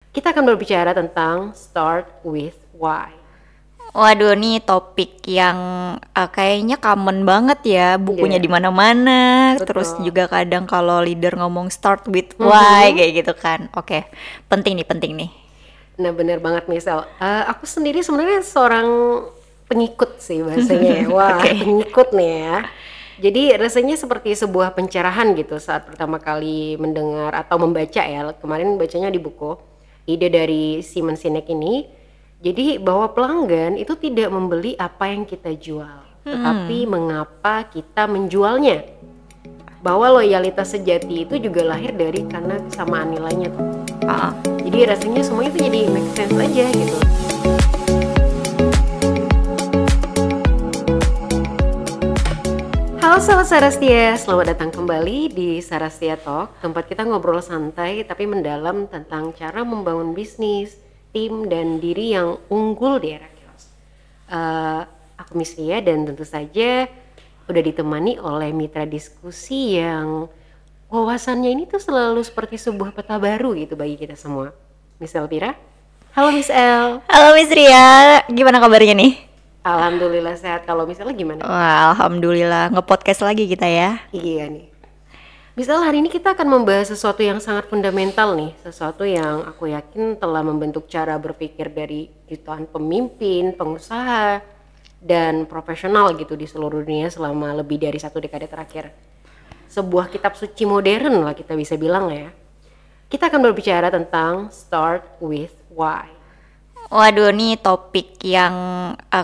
Kita akan berbicara tentang Start with Why. Waduh, nih topik yang kayaknya common banget ya, bukunya Iya, di mana-mana. Terus betul. juga kadang kalau leader ngomong start with why kayak gitu kan. Oke, penting nih. Nah, benar banget misal. Aku sendiri sebenarnya seorang pengikut sih bahasanya ya. Wah, Oke. pengikut nih ya. Jadi rasanya seperti sebuah pencerahan gitu saat pertama kali mendengar atau membaca ya. Kemarin bacanya di buku. Ide dari Simon Sinek ini. Jadi bahwa pelanggan itu tidak membeli apa yang kita jual, tetapi mengapa kita menjualnya. Bahwa loyalitas sejati itu juga lahir dari karena kesamaan nilainya tuh. Ah, Jadi rasanya semua itu jadi make sense aja gitu. Halo Sobat Sarastia, selamat datang kembali di Sarastia Talk, tempat kita ngobrol santai tapi mendalam tentang cara membangun bisnis, tim, dan diri yang unggul di era chaos. Eh, aku Miss Lia dan tentu saja udah ditemani oleh mitra diskusi yang wawasannya ini tuh selalu seperti sebuah peta baru gitu bagi kita semua. Miss Elvira. Halo Miss El. halo Miss Ria, gimana kabarnya nih? Alhamdulillah sehat. Kalau misalnya gimana? Wah, alhamdulillah nge-podcast lagi kita ya. Iya nih. Misal hari ini kita akan membahas sesuatu yang sangat fundamental nih, sesuatu yang aku yakin telah membentuk cara berpikir dari jutaan pemimpin, pengusaha, dan profesional gitu di seluruh dunia selama lebih dari 1 dekade terakhir. Sebuah kitab suci modern lah kita bisa bilang ya. Kita akan berbicara tentang Start with Why. Waduh, nih topik yang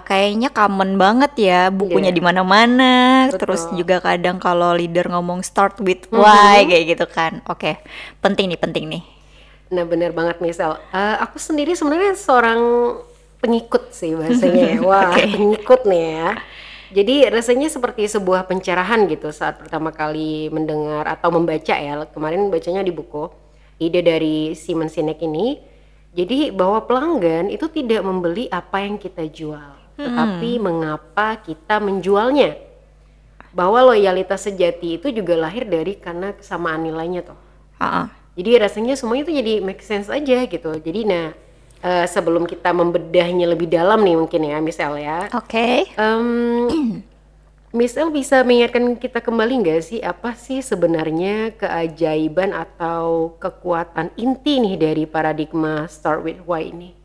kayaknya common banget ya, bukunya Iya, di mana-mana. Terus betul. juga kadang kalau leader ngomong start with why kayak gitu kan. Oke, penting nih. Nah benar banget misal. Aku sendiri sebenarnya seorang pengikut sih bahasanya ya. Wah, Oke. pengikut nih ya. Jadi rasanya seperti sebuah pencerahan gitu saat pertama kali mendengar atau membaca ya. Kemarin bacanya di buku. Ide dari Simon Sinek ini. Jadi bahwa pelanggan itu tidak membeli apa yang kita jual, tetapi mengapa kita menjualnya. Bahwa loyalitas sejati itu juga lahir dari karena kesamaan nilainya tuh. Ah, Jadi rasanya semuanya itu jadi make sense aja gitu. Jadi nah, sebelum kita membedahnya lebih dalam nih mungkin ya misal ya. Oke. Miss El bisa mengingatkan kita kembali nggak sih apa sih sebenarnya keajaiban atau kekuatan inti nih dari paradigma Start with Why ini?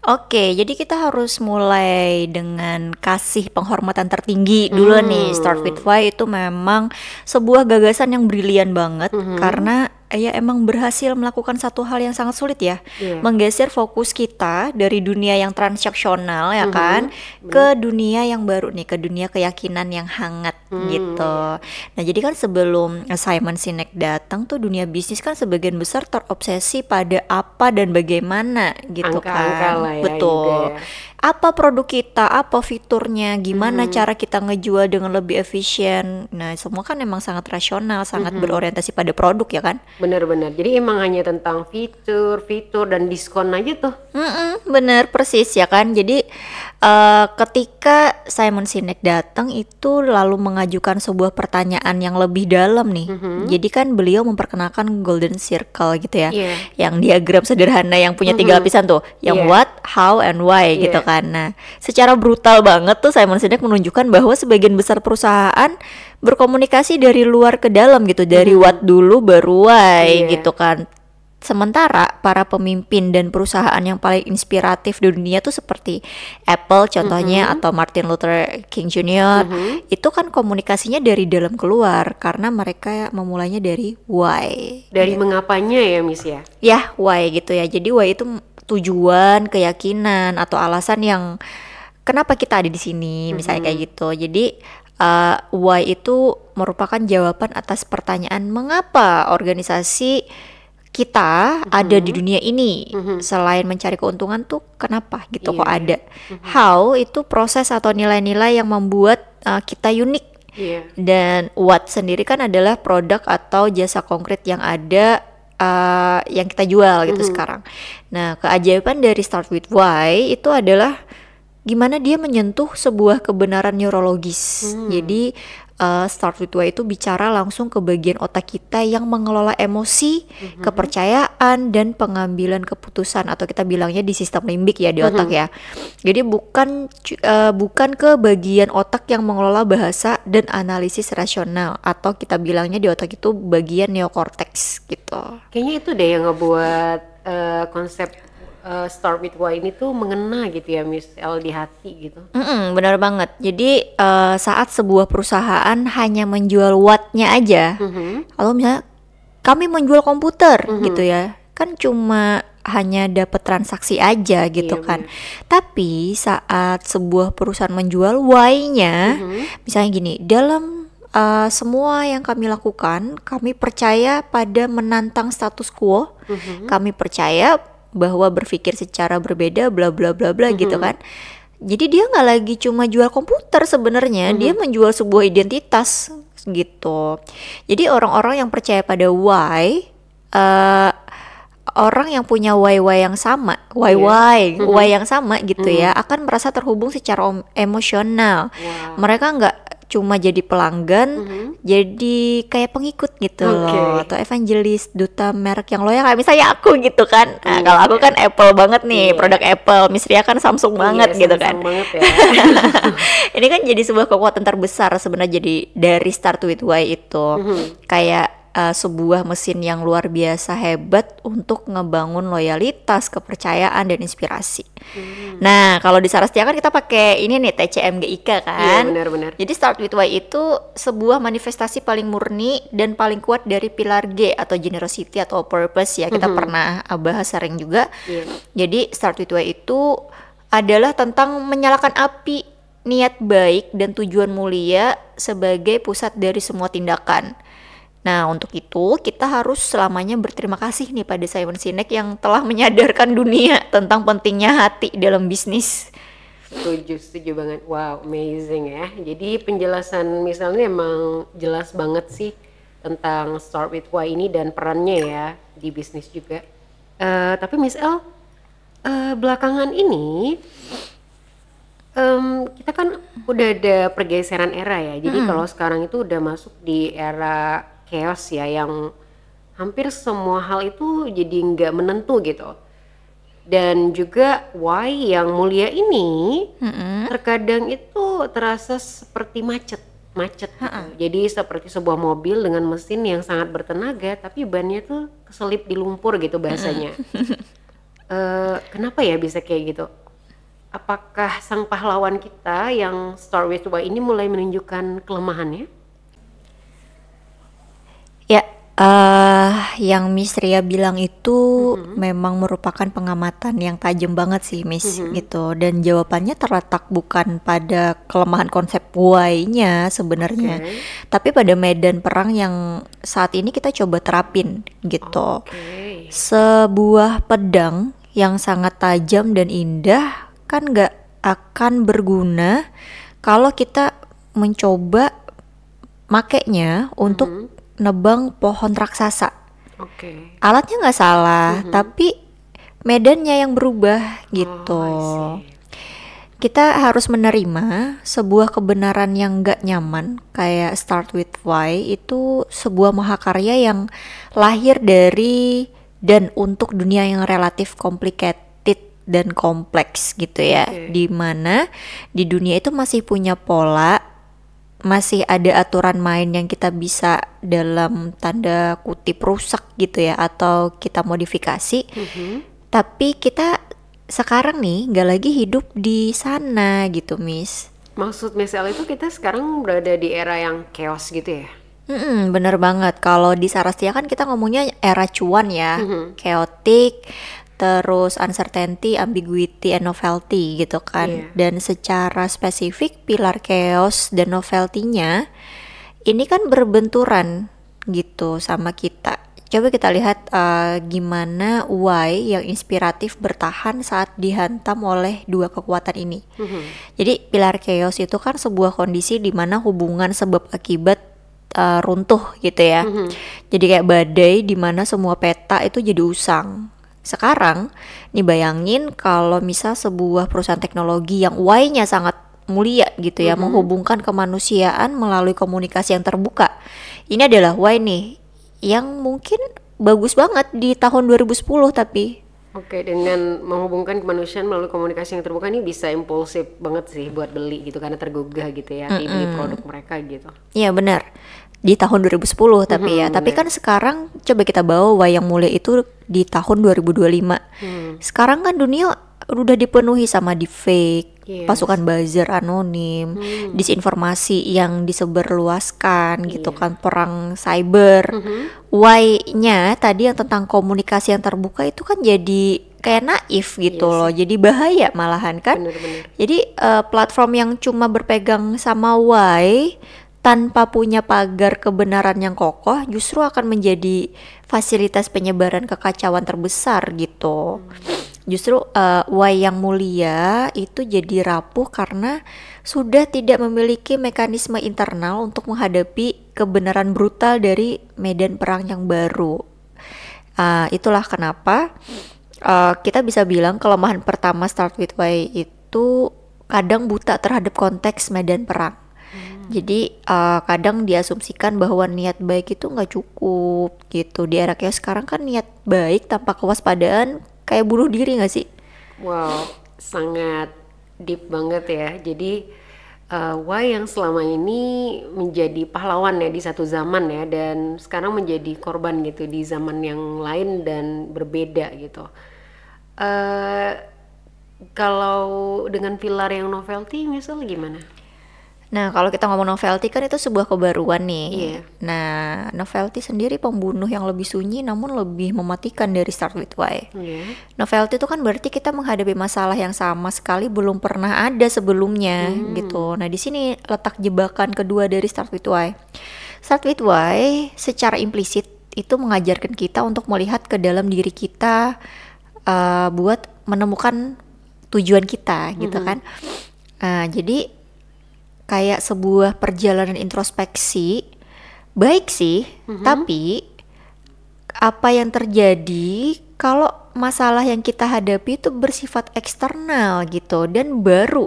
Oke, jadi kita harus mulai dengan kasih penghormatan tertinggi dulu nih. Start with why itu memang sebuah gagasan yang brilian banget karena ya emang berhasil melakukan satu hal yang sangat sulit ya, Iya. menggeser fokus kita dari dunia yang transaksional ya kan Benar. ke dunia yang baru nih, ke dunia keyakinan yang hangat gitu. Nah, jadi kan sebelum Simon Sinek datang tuh dunia bisnis kan sebagian besar terobsesi pada apa dan bagaimana gitu Angka-angka kan. lah ya juga Betul. ya. Apa produk kita, apa fiturnya, gimana cara kita ngejual dengan lebih efisien. Nah, semua kan emang sangat rasional, sangat berorientasi pada produk ya kan. Benar-benar. Jadi emang hanya tentang fitur dan diskon aja tuh. Bener persis ya kan. Jadi ketika Simon Sinek datang itu lalu mengajukan sebuah pertanyaan yang lebih dalam nih. Jadi kan beliau memperkenalkan Golden Circle gitu ya, Iya. yang diagram sederhana yang punya 3 lapisan tuh, yang Iya. what, how, and why gitu Iya. kan. Nah, secara brutal banget tuh Simon Sinek menunjukkan bahwa sebagian besar perusahaan berkomunikasi dari luar ke dalam gitu, dari what dulu baru why Iya. gitu kan. Sementara para pemimpin dan perusahaan yang paling inspiratif di dunia tuh seperti Apple contohnya atau Martin Luther King Jr. Itu kan komunikasinya dari dalam keluar karena mereka memulainya dari why. Dari mengapanya ya Miss ya? Ya, why gitu ya. Jadi why itu tujuan, keyakinan atau alasan yang kenapa kita ada di sini, misalnya kayak gitu. Jadi why itu merupakan jawaban atas pertanyaan mengapa organisasi kita ada di dunia ini. Selain mencari keuntungan tuh kenapa gitu kok Iya, ada. How itu proses atau nilai-nilai yang membuat kita unik. Iya. Dan what sendiri kan adalah produk atau jasa konkret yang ada yang kita jual gitu sekarang. Nah, keajaiban dari Start with Why itu adalah gimana dia menyentuh sebuah kebenaran neurologis. Jadi Start with Why itu bicara langsung ke bagian otak kita yang mengelola emosi, kepercayaan, dan pengambilan keputusan, atau kita bilangnya di sistem limbik ya, di otak ya. Jadi bukan ke bagian otak yang mengelola bahasa dan analisis rasional, atau kita bilangnya di otak itu bagian neokorteks gitu. Kayaknya itu deh yang ngebuat konsep Start with Why ini tuh mengena gitu ya, Miss L, di hati gitu. Benar banget. Jadi saat sebuah perusahaan hanya menjual what-nya aja, kalau misalnya kami menjual komputer gitu ya, kan cuma hanya dapat transaksi aja gitu kan. Tapi saat sebuah perusahaan menjual why-nya, misalnya gini, dalam semua yang kami lakukan, kami percaya pada menantang status quo, kami percaya bahwa berpikir secara berbeda, bla bla bla bla gitu kan. Jadi dia nggak lagi cuma jual komputer sebenarnya, dia menjual sebuah identitas gitu. Jadi orang-orang yang percaya pada why, orang yang punya why yang sama, why yang sama gitu ya, akan merasa terhubung secara emosional. Mereka nggak cuma jadi pelanggan, jadi kayak pengikut gitu loh, atau evangelis, duta merek yang loyal, kayak misalnya aku gitu kan. Nah, kalau aku kan Apple banget nih, produk Apple, Miss Ria kan Samsung banget gitu kan. Banget ya. Ini kan jadi sebuah kekuatan terbesar sebenarnya, jadi dari Start with Why itu kayak sebuah mesin yang luar biasa hebat untuk ngebangun loyalitas, kepercayaan, dan inspirasi. Nah, kalau di Sarastia kan kita pakai ini nih, TCMGIK kan. Iya, benar-benar. Jadi Start with Why itu sebuah manifestasi paling murni dan paling kuat dari pilar G atau generosity atau purpose ya. Kita pernah bahas sering juga. Jadi Start with Why itu adalah tentang menyalakan api niat baik dan tujuan mulia sebagai pusat dari semua tindakan. Nah, untuk itu kita harus selamanya berterima kasih nih pada Simon Sinek yang telah menyadarkan dunia tentang pentingnya hati dalam bisnis. Setuju banget. Wow, amazing ya. Jadi penjelasan misalnya emang jelas banget sih tentang Start with Why ini dan perannya ya di bisnis juga. Tapi Miss L, belakangan ini kita kan udah ada pergeseran era ya. Jadi kalau sekarang itu udah masuk di era chaos ya, yang hampir semua hal itu jadi nggak menentu gitu. Dan juga why yang mulia ini terkadang itu terasa seperti macet gitu. Jadi seperti sebuah mobil dengan mesin yang sangat bertenaga tapi bannya tuh keselip di lumpur gitu bahasanya. Kenapa ya bisa kayak gitu? Apakah sang pahlawan kita yang Start with Why ini mulai menunjukkan kelemahannya? Ya, yang Miss Ria bilang itu memang merupakan pengamatan yang tajam banget sih, Miss, gitu. Dan jawabannya terletak bukan pada kelemahan konsep why-nya sebenarnya, tapi pada medan perang yang saat ini kita coba terapin gitu. Sebuah pedang yang sangat tajam dan indah kan nggak akan berguna kalau kita mencoba makainya untuk nebang pohon raksasa. Alatnya nggak salah, tapi medannya yang berubah gitu. Kita harus menerima sebuah kebenaran yang nggak nyaman, kayak Start with Why itu sebuah mahakarya yang lahir dari dan untuk dunia yang relatif complicated dan kompleks gitu ya, dimana di dunia itu masih punya pola, masih ada aturan main yang kita bisa dalam tanda kutip rusak gitu ya, atau kita modifikasi. Tapi kita sekarang nih nggak lagi hidup di sana gitu, Miss. Maksud Miss L itu kita sekarang berada di era yang chaos gitu ya? Bener banget. Kalau di Sarastia kan kita ngomongnya era cuan ya, chaotic, terus uncertainty, ambiguity, and novelty gitu kan. Dan secara spesifik pilar chaos dan novelty-nya ini kan berbenturan gitu sama kita. Coba kita lihat gimana why yang inspiratif bertahan saat dihantam oleh dua kekuatan ini. Jadi pilar chaos itu kan sebuah kondisi di mana hubungan sebab akibat runtuh gitu ya. Jadi kayak badai di mana semua peta itu jadi usang. Sekarang nih bayangin kalau misal sebuah perusahaan teknologi yang why-nya sangat mulia gitu ya, menghubungkan kemanusiaan melalui komunikasi yang terbuka. Ini adalah why nih yang mungkin bagus banget di tahun 2010 tapi. Oke, dengan menghubungkan kemanusiaan melalui komunikasi yang terbuka ini bisa impulsif banget sih buat beli gitu karena tergugah gitu ya, beli produk mereka gitu. Iya benar. Di tahun 2010 tapi ya. Tapi kan sekarang coba kita bawa wayang mulia itu di tahun 2025. Sekarang kan dunia udah dipenuhi sama deepfake, pasukan buzzer anonim, disinformasi yang disebarluaskan gitu kan, perang cyber. Why-nya tadi yang tentang komunikasi yang terbuka itu kan jadi kayak naif gitu loh, jadi bahaya malahan kan. Bener-bener. Jadi platform yang cuma berpegang sama why tanpa punya pagar kebenaran yang kokoh justru akan menjadi fasilitas penyebaran kekacauan terbesar gitu. Justru wayang mulia itu jadi rapuh karena sudah tidak memiliki mekanisme internal untuk menghadapi kebenaran brutal dari medan perang yang baru. Itulah kenapa kita bisa bilang kelemahan pertama Start With Why itu kadang buta terhadap konteks medan perang. Jadi kadang diasumsikan bahwa niat baik itu nggak cukup gitu. Di era chaos sekarang kan niat baik tanpa kewaspadaan kayak bunuh diri nggak sih? Wow, sangat deep banget ya. Jadi Why yang selama ini menjadi pahlawan ya di satu zaman ya, dan sekarang menjadi korban gitu di zaman yang lain dan berbeda gitu. Kalau dengan pilar yang novelty misal gimana? Nah, kalau kita ngomong novelty kan itu sebuah kebaruan nih. Iya. Nah, novelty sendiri pembunuh yang lebih sunyi namun lebih mematikan dari Start With Why. Novelty itu kan berarti kita menghadapi masalah yang sama sekali belum pernah ada sebelumnya gitu. Nah, di sini letak jebakan kedua dari Start With Why. Start With Why secara implisit itu mengajarkan kita untuk melihat ke dalam diri kita buat menemukan tujuan kita gitu kan. Jadi kayak sebuah perjalanan introspeksi, baik sih, tapi apa yang terjadi kalau masalah yang kita hadapi itu bersifat eksternal gitu dan baru.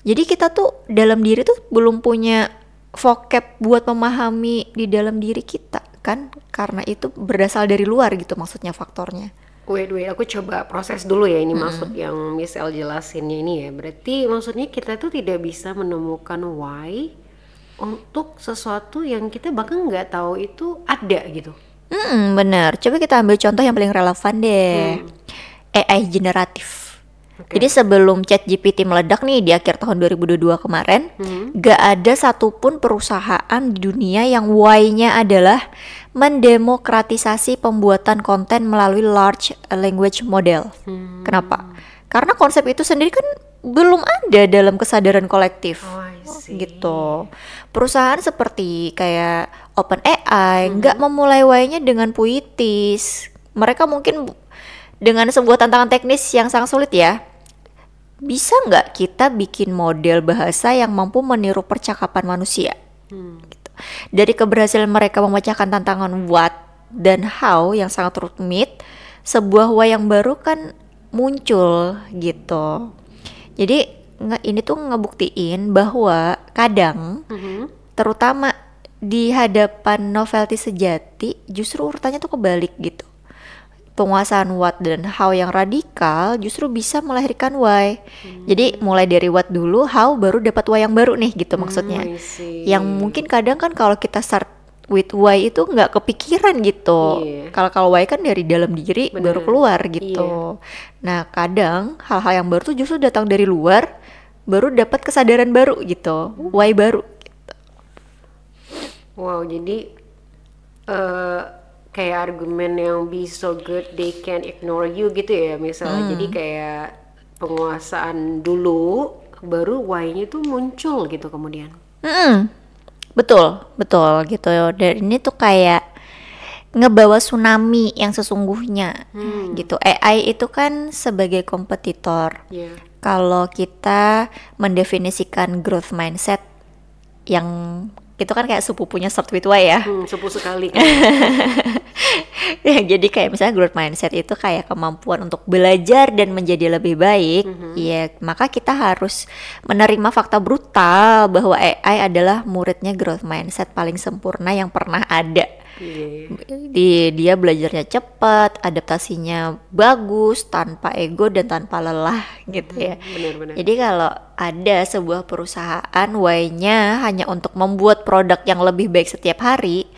Jadi kita tuh dalam diri tuh belum punya vocab buat memahami di dalam diri kita kan, karena itu berasal dari luar gitu maksudnya faktornya. Wait, aku coba proses dulu ya ini maksud yang Miss El jelasinnya ini ya. Berarti maksudnya kita tuh tidak bisa menemukan why untuk sesuatu yang kita bahkan nggak tahu itu ada gitu. Bener. Coba kita ambil contoh yang paling relevan deh. AI generatif. Jadi sebelum ChatGPT meledak nih di akhir tahun 2022 kemarin, gak ada satupun perusahaan di dunia yang why-nya adalah mendemokratisasi pembuatan konten melalui large language model. Kenapa? Karena konsep itu sendiri kan belum ada dalam kesadaran kolektif. Gitu. Perusahaan seperti kayak OpenAI nggak memulai why-nya dengan puitis. Mereka mungkin dengan sebuah tantangan teknis yang sangat sulit ya. Bisa nggak kita bikin model bahasa yang mampu meniru percakapan manusia? Gitu. Dari keberhasilan mereka memecahkan tantangan what dan how yang sangat rumit, sebuah why yang baru kan muncul gitu. Jadi ini tuh ngebuktiin bahwa kadang terutama di hadapan novelty sejati justru urutannya tuh kebalik gitu. Penguasaan what dan how yang radikal justru bisa melahirkan why. Jadi mulai dari what dulu, how baru dapat why yang baru nih gitu maksudnya. Yang mungkin kadang kan kalau kita start with why itu nggak kepikiran gitu. Kalau why kan dari dalam diri baru keluar gitu. Nah kadang hal-hal yang baru tuh justru datang dari luar, baru dapat kesadaran baru gitu, why baru. Gitu. Wow, jadi kayak argumen yang be so good they can ignore you gitu ya misalnya. Jadi kayak penguasaan dulu baru why-nya tuh muncul gitu kemudian. Betul gitu. Dan ini tuh kayak ngebawa tsunami yang sesungguhnya gitu. AI itu kan sebagai kompetitor. Kalau kita mendefinisikan growth mindset yang itu kan kayak sepupunya Start With Why ya. Sepuh sekali kan. Ya, jadi kayak misalnya growth mindset itu kayak kemampuan untuk belajar dan menjadi lebih baik. Ya, maka kita harus menerima fakta brutal bahwa AI adalah muridnya growth mindset paling sempurna yang pernah ada. Dia belajarnya cepat, adaptasinya bagus, tanpa ego dan tanpa lelah gitu ya. Benar-benar. Jadi kalau ada sebuah perusahaan why-nya hanya untuk membuat produk yang lebih baik setiap hari,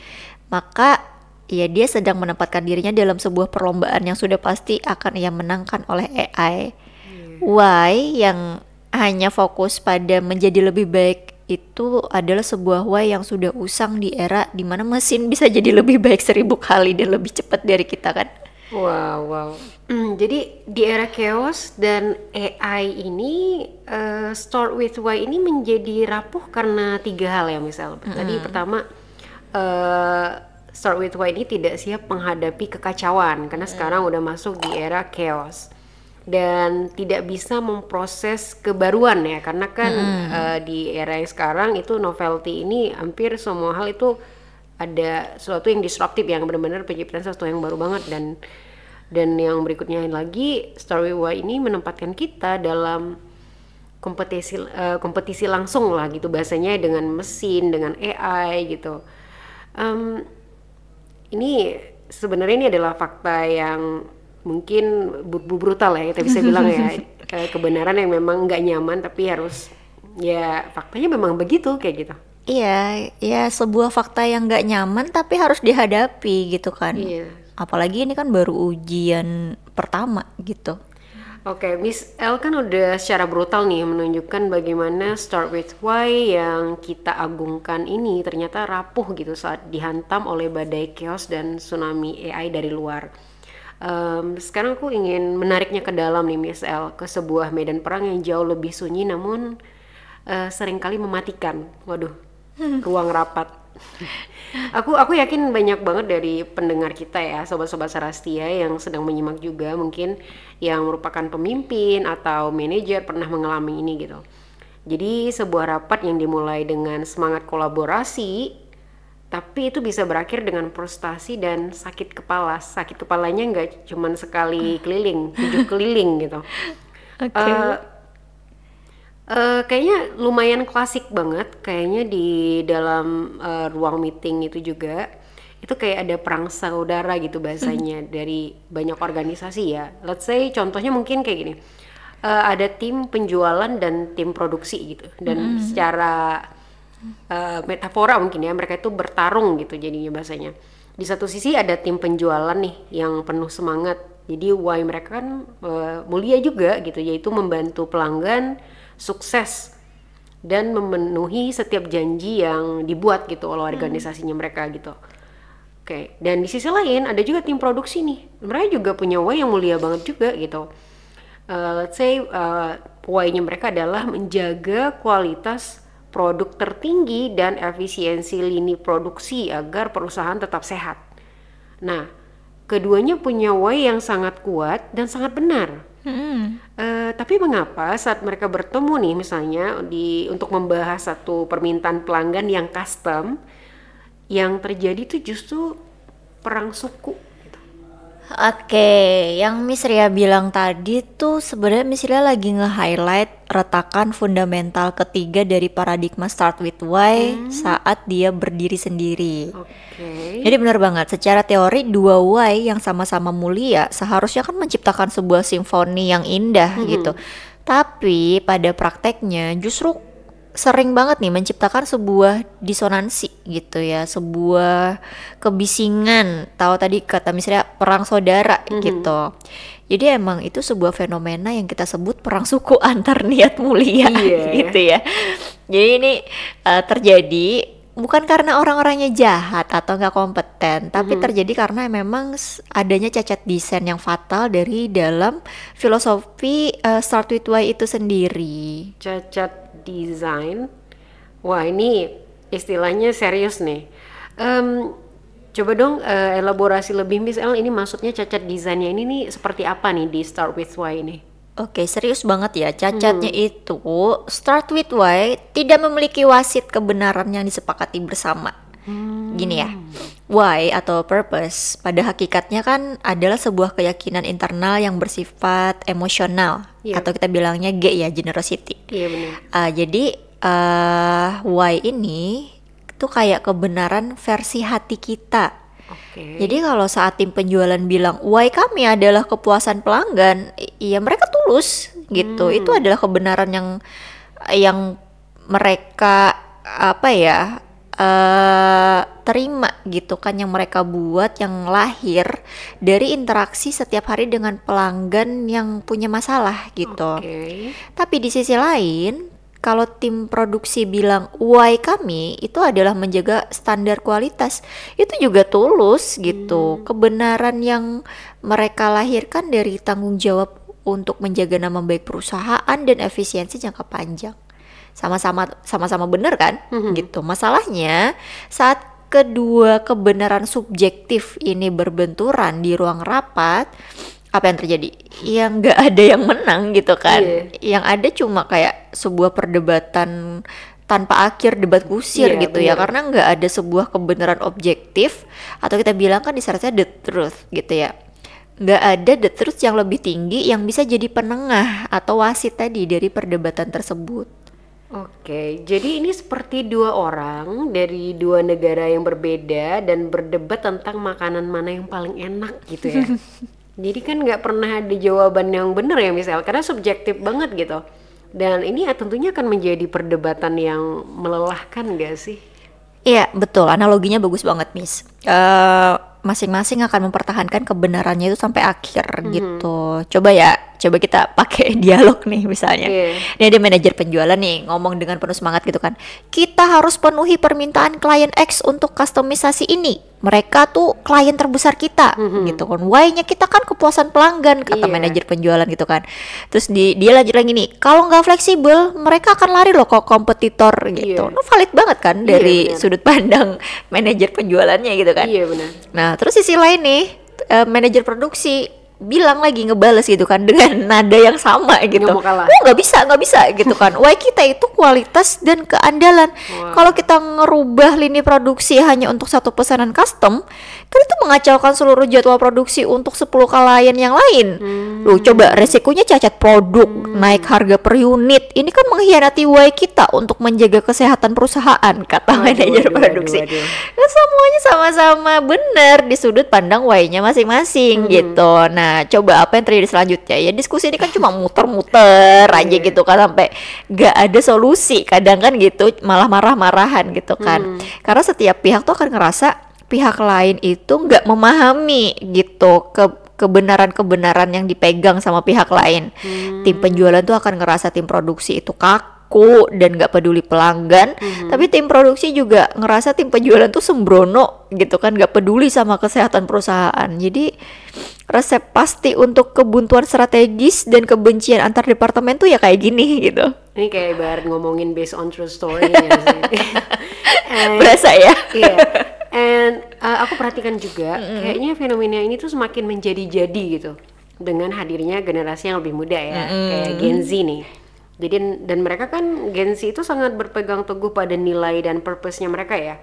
maka ya dia sedang menempatkan dirinya dalam sebuah perlombaan yang sudah pasti akan ia menangkan oleh AI. Why yang hanya fokus pada menjadi lebih baik itu adalah sebuah why yang sudah usang di era dimana mesin bisa jadi lebih baik 1000 kali dan lebih cepat dari kita kan. Wow. Jadi di era chaos dan AI ini, Start With Why ini menjadi rapuh karena 3 hal ya misal. Tadi pertama, Start With Why ini tidak siap menghadapi kekacauan karena sekarang udah masuk di era chaos dan tidak bisa memproses kebaruan ya, karena kan di era yang sekarang itu novelty ini hampir semua hal itu ada sesuatu yang disruptif, yang benar-benar penciptaan sesuatu yang baru banget. Dan yang berikutnya lagi, Start With Why ini menempatkan kita dalam kompetisi langsung lah gitu bahasanya, dengan mesin, dengan AI gitu. Ini sebenarnya ini adalah fakta yang mungkin brutal ya kita bisa bilang ya. Kebenaran yang memang nggak nyaman tapi harus, ya faktanya memang begitu kayak gitu. Iya, ya sebuah fakta yang nggak nyaman tapi harus dihadapi gitu kan. Iya. Apalagi ini kan baru ujian pertama gitu. Oke, Miss L kan udah secara brutal nih menunjukkan bagaimana Start With Why yang kita agungkan ini ternyata rapuh gitu saat dihantam oleh badai chaos dan tsunami AI dari luar. Sekarang aku ingin menariknya ke dalam nih Miss L, ke sebuah medan perang yang jauh lebih sunyi namun seringkali mematikan. Waduh, ruang rapat. Aku yakin banyak banget dari pendengar kita ya, sobat-sobat Sarastia yang sedang menyimak juga, mungkin yang merupakan pemimpin atau manajer pernah mengalami ini gitu. Jadi sebuah rapat yang dimulai dengan semangat kolaborasi, tapi itu bisa berakhir dengan frustasi dan sakit kepala. Sakit kepalanya nggak cuman sekali keliling, 7 keliling gitu. Kayaknya lumayan klasik banget kayaknya di dalam ruang meeting itu juga. Itu kayak ada perang saudara gitu bahasanya dari banyak organisasi ya. Let's say contohnya mungkin kayak gini. Ada tim penjualan dan tim produksi gitu. Dan secara metafora mungkin ya, mereka itu bertarung gitu jadinya bahasanya. Di satu sisi ada tim penjualan nih yang penuh semangat. Jadi why mereka kan mulia juga gitu, yaitu membantu pelanggan sukses dan memenuhi setiap janji yang dibuat gitu oleh organisasinya mereka gitu. Oke, dan di sisi lain ada juga tim produksi nih, mereka juga punya why yang mulia banget juga gitu. Let's say why-nya mereka adalah menjaga kualitas produk tertinggi dan efisiensi lini produksi agar perusahaan tetap sehat. Nah, keduanya punya why yang sangat kuat dan sangat benar. Tapi mengapa saat mereka bertemu nih misalnya untuk membahas satu permintaan pelanggan yang custom, yang terjadi tuh justru perang suku gitu. Oke, yang Miss Ria bilang tadi tuh sebenarnya Miss Ria lagi nge-highlight retakan fundamental ketiga dari paradigma Start With Why saat dia berdiri sendiri. Jadi benar banget, secara teori dua why yang sama-sama mulia seharusnya kan menciptakan sebuah simfoni yang indah gitu. Tapi pada prakteknya justru sering banget nih menciptakan sebuah disonansi gitu ya, sebuah kebisingan. Tahu tadi kata misalnya perang saudara gitu. Jadi emang itu sebuah fenomena yang kita sebut perang suku antar niat mulia gitu ya. Jadi ini terjadi bukan karena orang-orangnya jahat atau nggak kompeten, tapi terjadi karena memang adanya cacat desain yang fatal dari dalam filosofi Start With Why itu sendiri. Cacat desain, wah ini istilahnya serius nih. Coba dong elaborasi lebih Miss El, ini maksudnya cacat desainnya ini nih seperti apa nih di Start With Why ini? Oke, serius banget ya. Cacatnya itu start with why, tidak memiliki wasit kebenaran yang disepakati bersama. Gini ya, why atau purpose pada hakikatnya kan adalah sebuah keyakinan internal yang bersifat emosional, Iya. atau kita bilangnya G ya, generosity. Iya benar. Jadi why ini tuh kayak kebenaran versi hati kita. Oke. Jadi kalau saat tim penjualan bilang why kami adalah kepuasan pelanggan, ya mereka tulus gitu. Itu adalah kebenaran yang mereka apa ya, terima gitu kan, yang mereka buat, yang lahir dari interaksi setiap hari dengan pelanggan yang punya masalah gitu. Oke. Tapi di sisi lain, kalau tim produksi bilang why kami itu adalah menjaga standar kualitas, itu juga tulus gitu. Kebenaran yang mereka lahirkan dari tanggung jawab untuk menjaga nama baik perusahaan dan efisiensi jangka panjang. Sama-sama benar kan? Gitu. Masalahnya saat kedua kebenaran subjektif ini berbenturan di ruang rapat, apa yang terjadi? Ya nggak ada yang menang gitu kan. Iya. Yang ada cuma kayak sebuah perdebatan tanpa akhir, debat kusir Iya, gitu ya, benar. karena nggak ada sebuah kebenaran objektif, atau kita bilang kan disyaratnya the truth gitu ya. Nggak ada the truth yang lebih tinggi yang bisa jadi penengah atau wasit tadi dari perdebatan tersebut. Oke, jadi ini seperti dua orang dari dua negara yang berbeda dan berdebat tentang makanan mana yang paling enak gitu ya. Jadi kan nggak pernah ada jawaban yang benar ya misal, karena subjektif banget gitu. Dan ini ya tentunya akan menjadi perdebatan yang melelahkan gak sih? Iya, betul. Analoginya bagus banget, Miss. Masing-masing akan mempertahankan kebenarannya itu sampai akhir gitu. Coba kita pakai dialog nih misalnya. Iya. Ini ada manajer penjualan nih ngomong dengan penuh semangat gitu kan. Kita harus penuhi permintaan klien X untuk kustomisasi ini. Mereka tuh klien terbesar kita gitu kan. Why-nya kita kan kepuasan pelanggan, kata Iya. manajer penjualan gitu kan. Terus dia lanjut lagi nih, kalau nggak fleksibel mereka akan lari loh ke kompetitor gitu. Iya. Nah, valid banget kan Iya, dari benar. sudut pandang manajer penjualannya gitu kan. Iya benar. Nah, terus sisi lain nih, manajer produksi bilang lagi ngebales gitu kan dengan nada yang sama gitu. Nggak mau kalah. Oh nggak bisa gitu kan. Why kita itu kualitas dan keandalan. Wah. Kalau kita ngerubah lini produksi hanya untuk satu pesanan custom, kan itu mengacaukan seluruh jadwal produksi untuk 10 klien yang lain. Loh, coba resikonya cacat produk, naik harga per unit. Ini kan mengkhianati why kita untuk menjaga kesehatan perusahaan, kata manajer produksi. Waduh. Nah, semuanya sama-sama benar di sudut pandang why-nya masing-masing gitu. Nah, coba apa yang terjadi selanjutnya? Ya diskusi ini kan cuma muter-muter aja gitu kan, sampai gak ada solusi. Kadang kan gitu, malah marah-marahan gitu kan. Karena setiap pihak tuh akan ngerasa pihak lain itu nggak memahami gitu kebenaran-kebenaran yang dipegang sama pihak lain. Tim penjualan tuh akan ngerasa tim produksi itu kaku dan nggak peduli pelanggan, tapi tim produksi juga ngerasa tim penjualan tuh sembrono gitu kan, nggak peduli sama kesehatan perusahaan. Jadi resep pasti untuk kebuntuan strategis dan kebencian antar departemen tuh ya kayak gini gitu. Ini kayak ibarat ngomongin based on true story ya sih. Berasa ya? Iya. And aku perhatikan juga kayaknya fenomena ini tuh semakin menjadi-jadi gitu dengan hadirnya generasi yang lebih muda ya, kayak Gen Z nih. Jadi dan mereka kan Gen Z itu sangat berpegang teguh pada nilai dan purpose-nya mereka ya.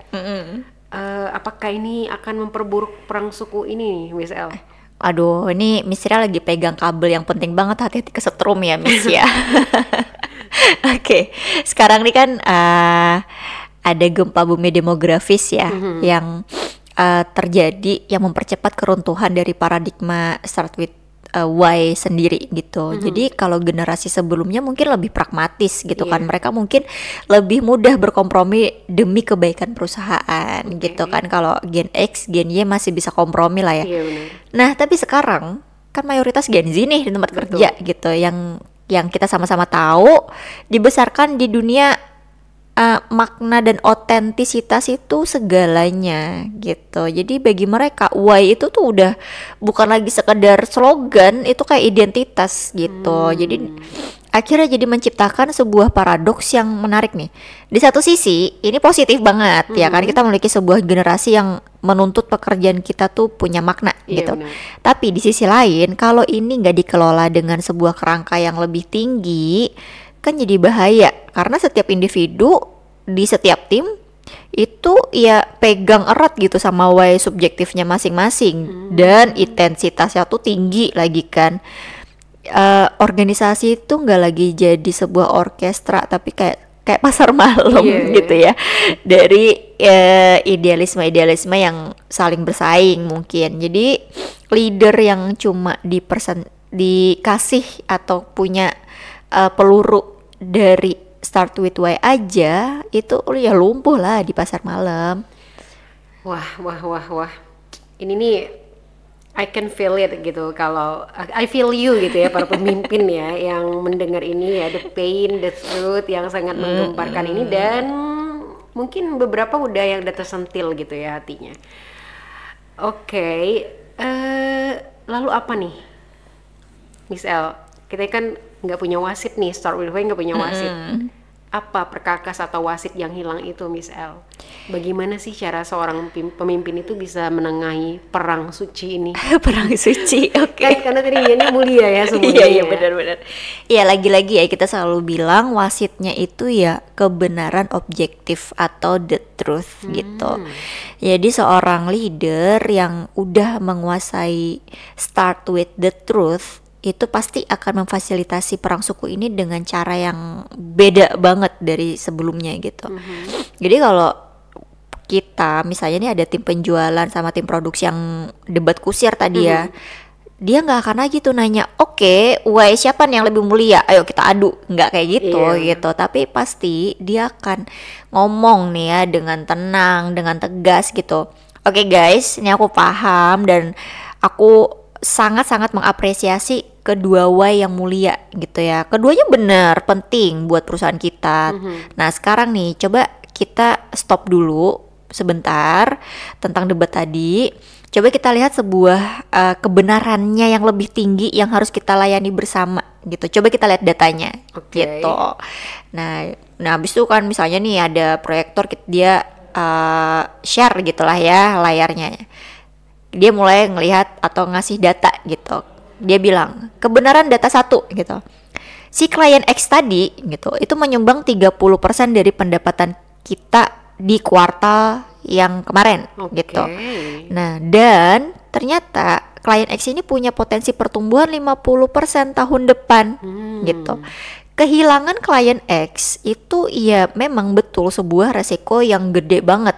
Apakah ini akan memperburuk perang suku ini nih, Miss El? Aduh, ini Miss Ira lagi pegang kabel yang penting banget, hati-hati kesetrum ya Miss ya. Oke, sekarang nih kan ada gempa bumi demografis ya, yang terjadi, yang mempercepat keruntuhan dari paradigma start with why sendiri gitu. Jadi kalau generasi sebelumnya mungkin lebih pragmatis gitu kan, mereka mungkin lebih mudah berkompromi demi kebaikan perusahaan gitu kan. Kalau Gen X, Gen Y masih bisa kompromi lah ya. Iya benar. Nah, tapi sekarang kan mayoritas Gen Z nih di tempat kerja gitu, yang kita sama-sama tahu dibesarkan di dunia makna dan otentisitas itu segalanya gitu. Jadi bagi mereka why itu tuh udah bukan lagi sekedar slogan, itu kayak identitas gitu. Jadi akhirnya jadi menciptakan sebuah paradoks yang menarik nih. Di satu sisi ini positif banget ya kan, kita memiliki sebuah generasi yang menuntut pekerjaan kita tuh punya makna gitu. benar. Tapi di sisi lain, kalau ini nggak dikelola dengan sebuah kerangka yang lebih tinggi, kan jadi bahaya. Karena setiap individu di setiap tim itu ya pegang erat gitu sama why subjektifnya masing-masing, dan intensitasnya tuh tinggi lagi kan. Organisasi itu nggak lagi jadi sebuah orkestra, tapi kayak pasar malam gitu ya, dari idealisme yang saling bersaing mungkin. Jadi leader yang cuma dikasih atau punya peluru dari start with why aja, itu ya lumpuh lah di pasar malam. Wah. Ini nih I can feel it gitu, kalau I feel you gitu ya para pemimpin ya yang mendengar ini ya, the pain, the truth yang sangat menggemparkan ini, dan mungkin beberapa udah yang udah tersentil gitu ya hatinya. Oke, lalu apa nih Miss El? Kita kan nggak punya wasit nih, Start with Why nggak punya wasit. Apa perkakas atau wasit yang hilang itu Miss El? Bagaimana sih cara seorang pemimpin itu bisa menengahi perang suci ini? Perang suci, oke. Kan karena tadi ini mulia ya semuanya. Iya benar-benar. Iya, lagi-lagi ya kita selalu bilang wasitnya itu ya kebenaran objektif atau the truth gitu. Jadi seorang leader yang udah menguasai start with the truth itu pasti akan memfasilitasi perang suku ini dengan cara yang beda banget dari sebelumnya gitu. Jadi kalau kita misalnya nih ada tim penjualan sama tim produksi yang debat kusir tadi ya, dia nggak akan lagi tuh nanya, oke, why siapa nih yang lebih mulia, ayo kita adu, nggak kayak gitu gitu. Tapi pasti dia akan ngomong nih ya dengan tenang, dengan tegas gitu. Oke guys, ini aku paham dan aku sangat-sangat mengapresiasi kedua why yang mulia gitu ya. Keduanya benar penting buat perusahaan kita. Nah sekarang nih coba kita stop dulu sebentar tentang debat tadi. Coba kita lihat sebuah kebenarannya yang lebih tinggi yang harus kita layani bersama gitu. Coba kita lihat datanya gitu. Nah habis itu kan misalnya nih ada proyektor, dia share gitulah ya layarnya. Dia mulai ngelihat atau ngasih data gitu. Dia bilang kebenaran data 1 gitu. Si klien X tadi gitu itu menyumbang 30% dari pendapatan kita di kuartal yang kemarin gitu. Nah, dan ternyata klien X ini punya potensi pertumbuhan 50% tahun depan gitu. Kehilangan klien X itu ya memang betul sebuah resiko yang gede banget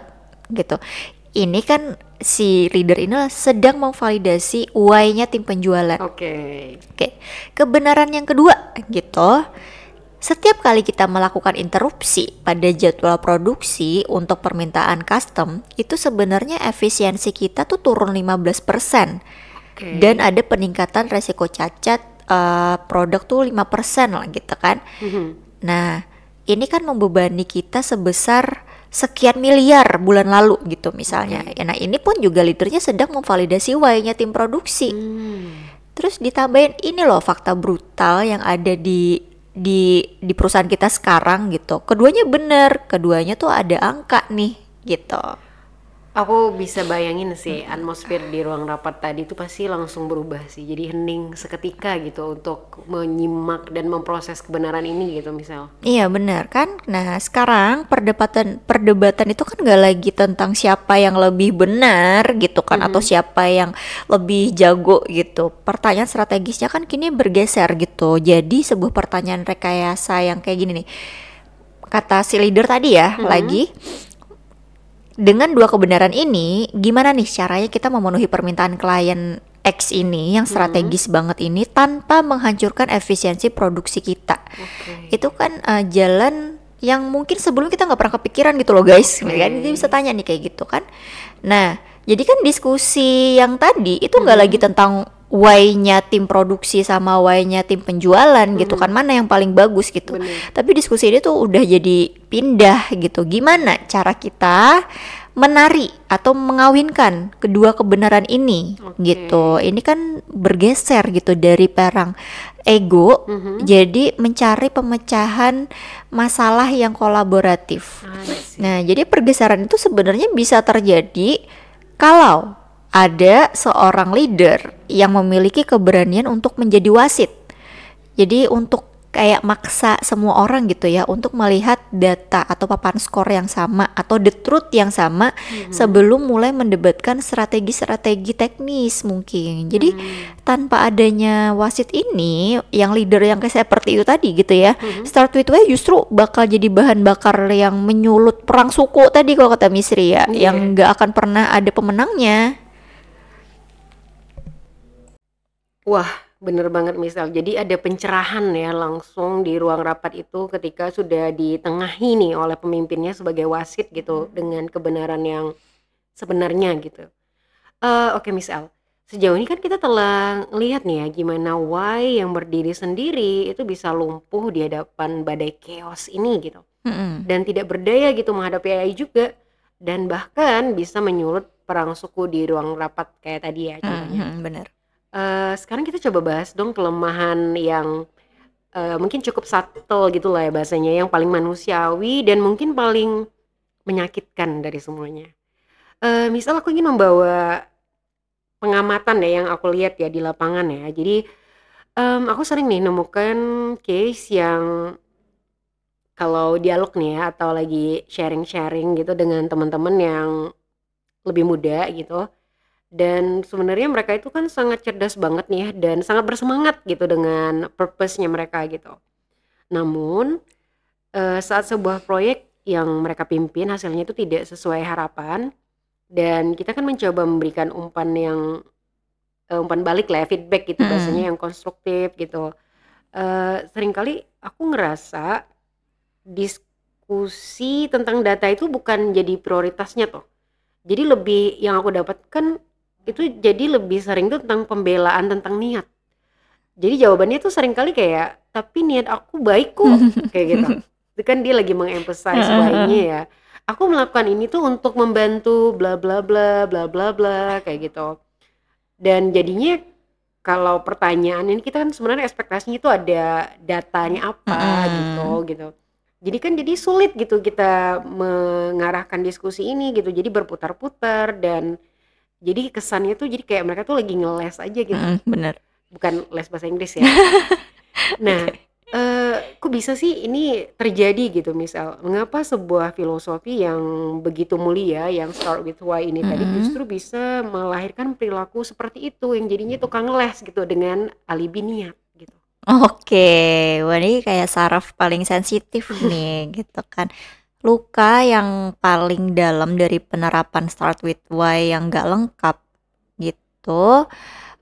gitu. Ini kan si leader ini sedang memvalidasi why-nya tim penjualan. Oke. Kebenaran yang kedua gitu. Setiap kali kita melakukan interupsi pada jadwal produksi untuk permintaan custom, itu sebenarnya efisiensi kita tuh turun 15%. Dan ada peningkatan resiko cacat produk tuh 5% lah gitu kan. Nah, ini kan membebani kita sebesar sekian miliar bulan lalu gitu misalnya. Nah ini pun juga leadernya sedang memvalidasi why-nya tim produksi. Terus ditambahin ini loh fakta brutal yang ada di perusahaan kita sekarang gitu. Keduanya bener, keduanya tuh ada angka nih gitu. Aku bisa bayangin sih atmosfer di ruang rapat tadi itu pasti langsung berubah sih, jadi hening seketika gitu untuk menyimak dan memproses kebenaran ini gitu misal. Iya benar kan. Nah sekarang perdebatan itu kan gak lagi tentang siapa yang lebih benar gitu kan, atau siapa yang lebih jago gitu. Pertanyaan strategisnya kan kini bergeser gitu. Jadi sebuah pertanyaan rekayasa yang kayak gini nih, kata si leader tadi ya, lagi dengan dua kebenaran ini, gimana nih caranya kita memenuhi permintaan klien X ini yang strategis banget ini tanpa menghancurkan efisiensi produksi kita. Itu kan jalan yang mungkin sebelum kita nggak pernah kepikiran gitu loh guys. Kan jadi bisa tanya nih kayak gitu kan. Nah jadi kan diskusi yang tadi itu nggak lagi tentang why-nya tim produksi sama why-nya tim penjualan gitu kan, mana yang paling bagus gitu. Tapi diskusi ini tuh udah jadi pindah gitu. Gimana cara kita menari atau mengawinkan kedua kebenaran ini gitu. Ini kan bergeser gitu dari perang ego jadi mencari pemecahan masalah yang kolaboratif. Nah, jadi pergeseran itu sebenarnya bisa terjadi kalau ada seorang leader yang memiliki keberanian untuk menjadi wasit. Jadi untuk kayak maksa semua orang gitu ya untuk melihat data atau papan skor yang sama atau the truth yang sama sebelum mulai mendebatkan strategi-strategi teknis mungkin. Jadi tanpa adanya wasit ini, yang leader yang kayak seperti itu tadi gitu ya, Start With Why justru bakal jadi bahan bakar yang menyulut perang suku tadi kalau kata Misri ya, yang nggak akan pernah ada pemenangnya. Wah, bener banget misal. Jadi ada pencerahan ya langsung di ruang rapat itu ketika sudah ditengahi nih oleh pemimpinnya sebagai wasit gitu dengan kebenaran yang sebenarnya gitu. Oke misal, sejauh ini kan kita telah lihat nih ya gimana Y yang berdiri sendiri itu bisa lumpuh di hadapan badai chaos ini gitu. Dan tidak berdaya gitu menghadapi AI juga. Dan bahkan bisa menyulut perang suku di ruang rapat kayak tadi ya contohnya. Bener. Sekarang kita coba bahas dong kelemahan yang mungkin cukup subtle gitu lah ya bahasanya, yang paling manusiawi dan mungkin paling menyakitkan dari semuanya. Misal aku ingin membawa pengamatan ya yang aku lihat ya di lapangan ya. Jadi aku sering nih nemukan case yang kalau dialog nih ya atau lagi sharing-sharing gitu dengan teman-teman yang lebih muda gitu. Dan sebenarnya mereka itu kan sangat cerdas banget nih ya dan sangat bersemangat gitu dengan purpose-nya mereka gitu. Namun saat sebuah proyek yang mereka pimpin hasilnya itu tidak sesuai harapan dan kita kan mencoba memberikan umpan balik lah ya, feedback gitu bahasanya yang konstruktif gitu. Seringkali aku ngerasa diskusi tentang data itu bukan jadi prioritasnya tuh. Jadi lebih yang aku dapatkan itu jadi lebih sering tuh tentang pembelaan tentang niat. Jadi jawabannya tuh sering kali kayak, "Tapi niat aku baik kok," kayak gitu. Itu kan dia lagi meng-emphasize why-nya ya. "Aku melakukan ini tuh untuk membantu bla bla bla bla bla bla," kayak gitu. Dan jadinya kalau pertanyaan ini kita kan sebenarnya ekspektasinya itu ada datanya apa gitu. Jadi kan jadi sulit gitu kita mengarahkan diskusi ini gitu. Jadi berputar-putar dan jadi kesannya tuh jadi kayak mereka tuh lagi ngeles aja gitu. Bener. Bukan les bahasa Inggris ya. Nah, kok bisa sih ini terjadi gitu misal, mengapa sebuah filosofi yang begitu mulia yang Start With Why ini tadi justru bisa melahirkan perilaku seperti itu yang jadinya tukang les gitu dengan alibi niat gitu. Oke, wah ini kayak saraf paling sensitif nih gitu kan. Luka yang paling dalam dari penerapan Start With Why yang nggak lengkap gitu.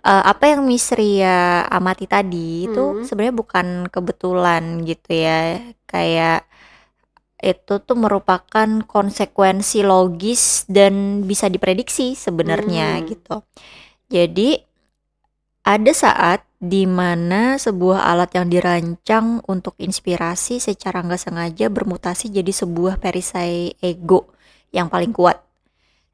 Apa yang Misria amati tadi itu sebenarnya bukan kebetulan gitu ya. Kayak itu tuh merupakan konsekuensi logis dan bisa diprediksi sebenarnya gitu. Jadi ada saat di mana sebuah alat yang dirancang untuk inspirasi secara nggak sengaja bermutasi jadi sebuah perisai ego yang paling kuat.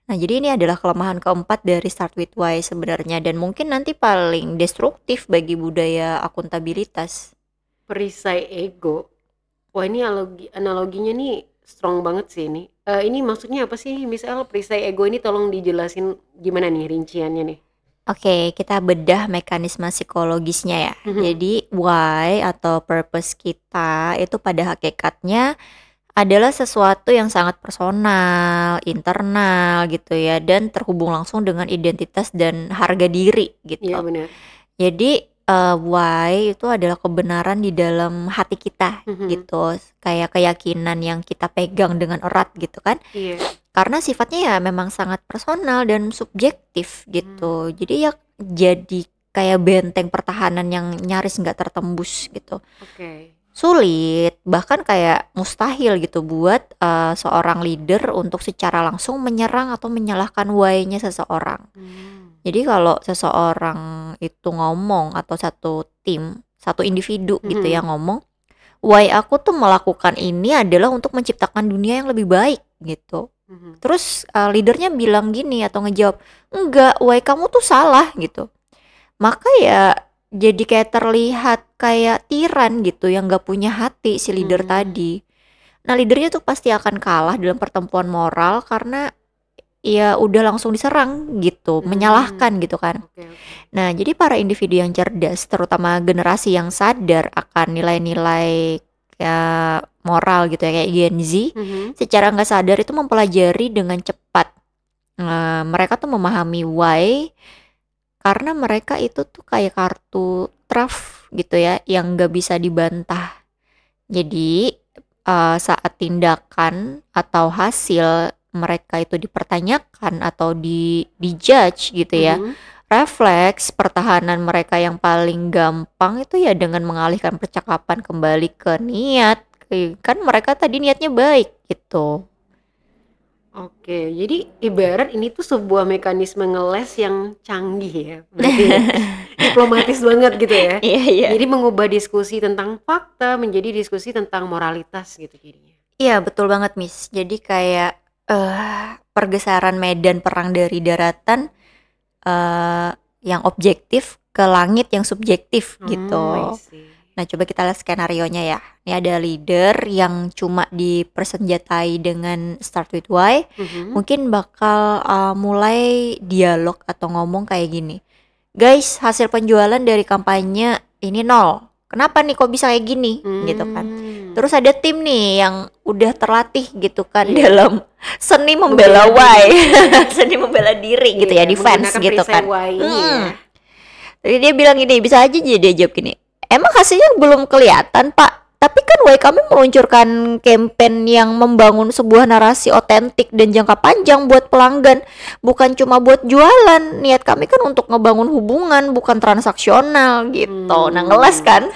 Nah, jadi ini adalah kelemahan keempat dari Start With Why sebenarnya dan mungkin nanti paling destruktif bagi budaya akuntabilitas. Perisai ego. Wah ini analoginya nih strong banget sih ini. Ini maksudnya apa sih? Misal perisai ego ini tolong dijelasin gimana nih rinciannya nih? Oke, kita bedah mekanisme psikologisnya ya. Jadi why atau purpose kita itu pada hakikatnya adalah sesuatu yang sangat personal, internal gitu ya, dan terhubung langsung dengan identitas dan harga diri gitu. Iya benar. Jadi why itu adalah kebenaran di dalam hati kita gitu, kayak keyakinan yang kita pegang dengan erat gitu kan. Iya. Karena sifatnya ya memang sangat personal dan subjektif gitu. Jadi ya jadi kayak benteng pertahanan yang nyaris nggak tertembus gitu. Oke. Sulit, bahkan kayak mustahil gitu buat seorang leader untuk secara langsung menyerang atau menyalahkan why-nya seseorang. Jadi kalau seseorang itu ngomong atau satu tim, satu individu gitu ya ngomong, why aku tuh melakukan ini adalah untuk menciptakan dunia yang lebih baik gitu. Terus leadernya bilang gini atau ngejawab, enggak, why kamu tuh salah gitu. Maka ya jadi kayak terlihat kayak tiran gitu yang gak punya hati si leader tadi. Nah leadernya tuh pasti akan kalah dalam pertempuran moral karena ya udah langsung diserang gitu, menyalahkan gitu kan. Oke, oke. Nah, jadi para individu yang cerdas, terutama generasi yang sadar akan nilai-nilai moral gitu ya, kayak Gen Z, Mhm. secara nggak sadar itu mempelajari dengan cepat. Mereka tuh memahami why karena mereka itu tuh kayak kartu truf gitu ya, yang nggak bisa dibantah. Jadi saat tindakan atau hasil mereka itu dipertanyakan atau dijudge gitu ya, Mhm. refleks pertahanan mereka yang paling gampang itu ya dengan mengalihkan percakapan kembali ke niat. Kan mereka tadi niatnya baik gitu. Oke, jadi ibarat ini tuh sebuah mekanisme ngeles yang canggih ya, berarti ya. Diplomatis banget gitu ya. Iya, iya. Jadi mengubah diskusi tentang fakta menjadi diskusi tentang moralitas gitu jadinya. Iya, betul banget, Miss. Jadi kayak pergeseran medan perang dari daratan yang objektif ke langit yang subjektif I gitu. see. Nah, coba kita lihat skenarionya ya. Ini ada leader yang cuma dipersenjatai dengan start with why. Mhm. Mungkin bakal mulai dialog atau ngomong kayak gini. Guys, hasil penjualan dari kampanye ini 0. Kenapa nih kok bisa kayak gini? Gitu kan. Terus ada tim nih yang udah terlatih gitu kan Iya. dalam seni membela Membela why. Seni membela diri gitu ya, Iya, defense menggunakan gitu perisai kan. why ini ya. Jadi dia bilang gini, bisa aja dia jawab gini. Emang hasilnya belum kelihatan, Pak. Tapi kan why kami meluncurkan campaign yang membangun sebuah narasi otentik dan jangka panjang buat pelanggan, bukan cuma buat jualan. Niat kami kan untuk ngebangun hubungan, bukan transaksional gitu. Nah, ngeles kan?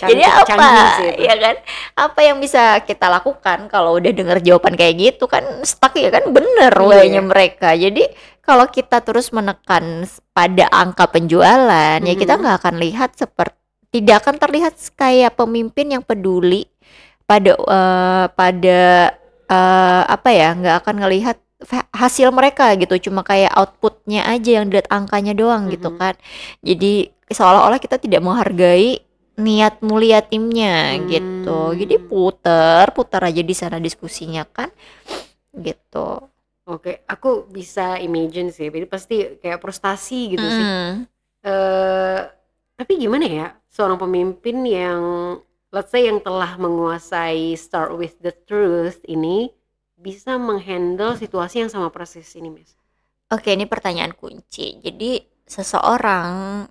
Jadi apa? Canggih sih itu. Ya kan? Apa yang bisa kita lakukan kalau udah dengar jawaban kayak gitu kan stuck ya kan, bener Iya. why-nya mereka. Jadi kalau kita terus menekan pada angka penjualan, ya kita nggak akan lihat tidak akan terlihat kayak pemimpin yang peduli pada apa ya, nggak akan ngelihat hasil mereka gitu, cuma kayak outputnya aja yang dilihat angkanya doang gitu kan. Jadi seolah-olah kita tidak menghargai niat mulia timnya gitu. Jadi puter aja di sana diskusinya kan gitu. Oke, aku bisa imagine sih, ini pasti kayak frustasi gitu sih. Tapi gimana ya, seorang pemimpin yang let's say yang telah menguasai start with the truth ini bisa menghandle situasi yang sama persis ini, Mas? Oke, ini pertanyaan kunci. Jadi seorang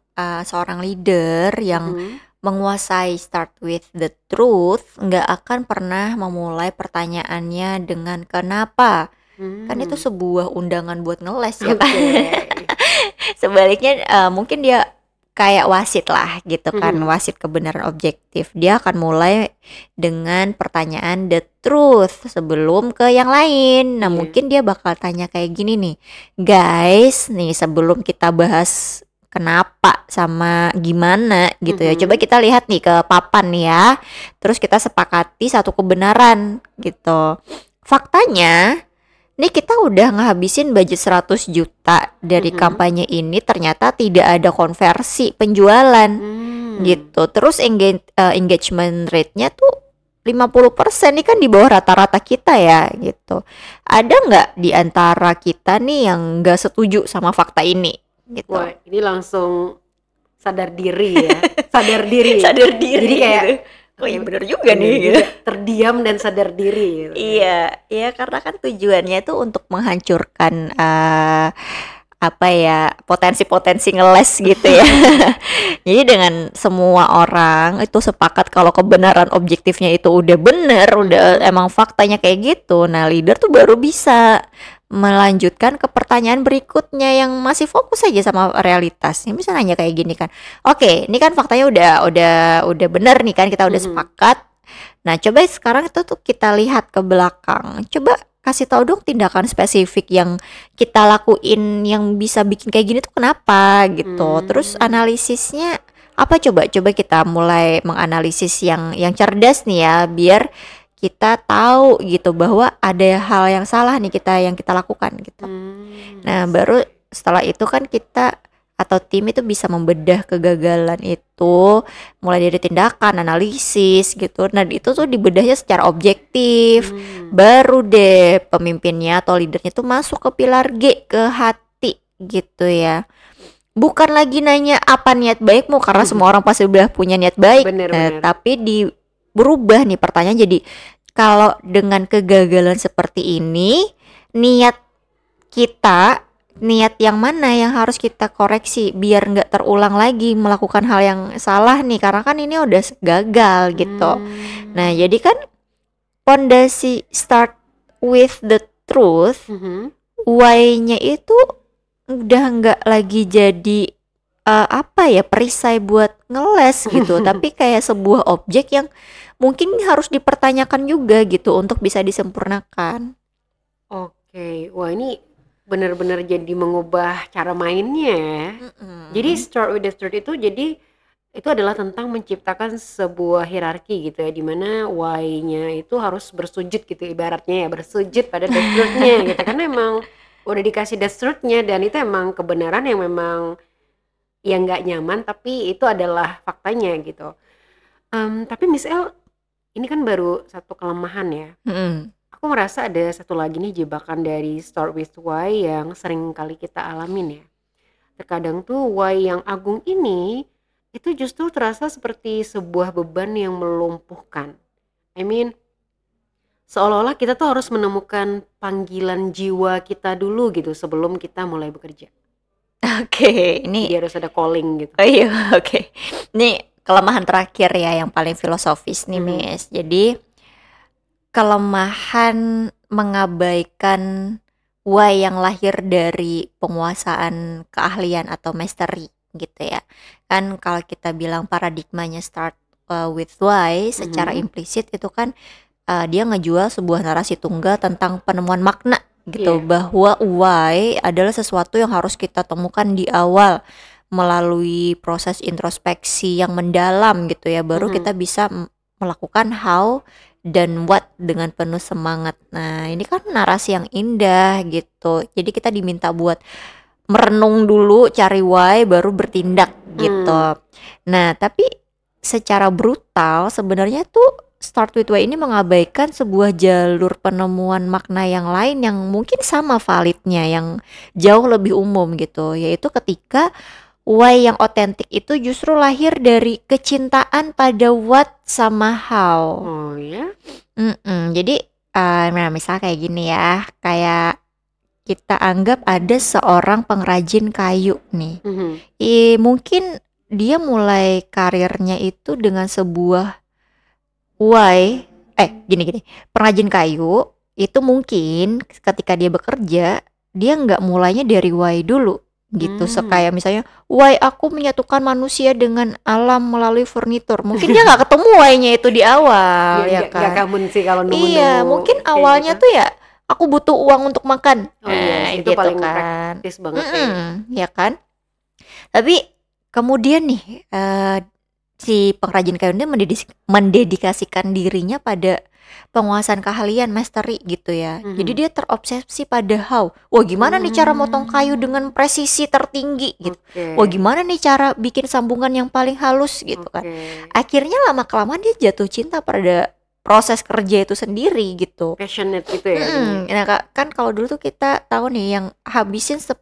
leader yang menguasai start with the truth nggak akan pernah memulai pertanyaannya dengan kenapa. Kan itu sebuah undangan buat ngeles ya kan. Sebaliknya mungkin dia kayak wasit lah gitu kan, wasit kebenaran objektif. Dia akan mulai dengan pertanyaan the truth sebelum ke yang lain. Nah, mungkin dia bakal tanya kayak gini nih. Guys, nih sebelum kita bahas kenapa sama gimana gitu ya, coba kita lihat nih ke papan nih ya. Terus kita sepakati satu kebenaran gitu. Faktanya ini kita udah ngehabisin budget 100 juta dari kampanye ini, ternyata tidak ada konversi penjualan gitu. Terus engagement rate-nya tuh 50%, nih kan di bawah rata-rata kita ya gitu. Ada nggak di antara kita nih yang nggak setuju sama fakta ini gitu? Wah, ini langsung sadar diri ya. Sadar diri. Sadar diri. Jadi kayak oh iya bener juga nih gitu. Terdiam dan sadar diri gitu. Iya, iya karena kan tujuannya itu untuk menghancurkan apa ya, potensi-potensi ngeles gitu ya. Jadi dengan semua orang itu sepakat kalau kebenaran objektifnya itu udah bener, udah emang faktanya kayak gitu. Nah, leader tuh baru bisa melanjutkan ke pertanyaan berikutnya yang masih fokus aja sama realitas. Ini bisa nanya kayak gini kan. Oke, ini kan faktanya udah bener nih kan, kita udah sepakat. Nah, coba sekarang itu tuh kita lihat ke belakang. Coba kasih tahu dong tindakan spesifik yang kita lakuin yang bisa bikin kayak gini tuh kenapa gitu. Terus analisisnya apa, coba kita mulai menganalisis yang cerdas nih ya, biar kita tahu gitu bahwa ada hal yang salah nih yang kita lakukan gitu. Nah, baru setelah itu kan kita atau tim itu bisa membedah kegagalan itu mulai dari tindakan, analisis gitu. Nah, itu tuh dibedahnya secara objektif. Baru deh pemimpinnya atau leadernya tuh masuk ke pilar G, ke hati gitu ya. Bukan lagi nanya apa niat baikmu karena semua orang pasti udah punya niat baik. Bener. Tapi berubah nih pertanyaan jadi kalau dengan kegagalan seperti ini, niat yang mana yang harus kita koreksi biar nggak terulang lagi melakukan hal yang salah nih, karena kan ini udah gagal gitu. Nah, jadi kan pondasi start with the truth, why-nya itu udah nggak lagi jadi perisai buat ngeles gitu, tapi kayak sebuah objek yang mungkin harus dipertanyakan juga gitu untuk bisa disempurnakan. Oke, wah ini benar-benar jadi mengubah cara mainnya ya. Jadi start with the truth itu jadi itu adalah tentang menciptakan sebuah hierarki gitu ya, dimana why-nya itu harus bersujud gitu ibaratnya ya, bersujud pada the truth-nya gitu, karena emang udah dikasih the truth-nya dan itu emang kebenaran yang memang yang nggak nyaman tapi itu adalah faktanya gitu. Tapi Miss El, ini kan baru satu kelemahan ya. Aku merasa ada satu lagi nih jebakan dari start with why yang sering kali kita alamin ya. Terkadang tuh why yang agung ini itu justru terasa seperti sebuah beban yang melumpuhkan. I mean, seolah-olah kita tuh harus menemukan panggilan jiwa kita dulu gitu sebelum kita mulai bekerja. Oke, ini Jadi harus ada calling gitu. oh iya, oke. Ini kelemahan terakhir ya yang paling filosofis nih, Miss. Jadi kelemahan mengabaikan why yang lahir dari penguasaan keahlian atau mastery gitu ya. Kan kalau kita bilang paradigmanya start with why, secara implisit itu kan dia ngejual sebuah narasi tunggal tentang penemuan makna gitu, bahwa why adalah sesuatu yang harus kita temukan di awal melalui proses introspeksi yang mendalam gitu ya, baru kita bisa melakukan how dan what dengan penuh semangat. Nah, ini kan narasi yang indah gitu. Jadi kita diminta buat merenung dulu, cari why, baru bertindak gitu. Nah, tapi secara brutal sebenarnya tuh start with why ini mengabaikan sebuah jalur penemuan makna yang lain yang mungkin sama validnya, yang jauh lebih umum gitu, yaitu ketika why yang otentik itu justru lahir dari kecintaan pada what sama how. Oh ya? Jadi misal kayak gini ya, kayak kita anggap ada seorang pengrajin kayu nih. Mungkin dia mulai karirnya itu dengan sebuah why, gini, pengrajin kayu itu mungkin ketika dia bekerja, dia nggak mulainya dari why dulu gitu. Kayak misalnya why aku menyatukan manusia dengan alam melalui furnitur, mungkin dia nggak ketemu why-nya itu di awal ya kan. Gak kamu sih kalau nemu. Iya, mungkin awalnya tuh ya aku butuh uang untuk makan. Oh iya, itu gitu paling kan praktis banget ya kan. Tapi kemudian nih si pengrajin kayu ini mendedikasikan dirinya pada penguasaan keahlian mastery gitu ya. Jadi dia terobsesi pada how. Wah, gimana nih cara motong kayu dengan presisi tertinggi gitu. Wah, gimana nih cara bikin sambungan yang paling halus gitu kan. Akhirnya lama-kelamaan dia jatuh cinta pada proses kerja itu sendiri gitu. Passionate gitu ya. Nah kan kalau dulu tuh kita tahu nih yang habisin 10.000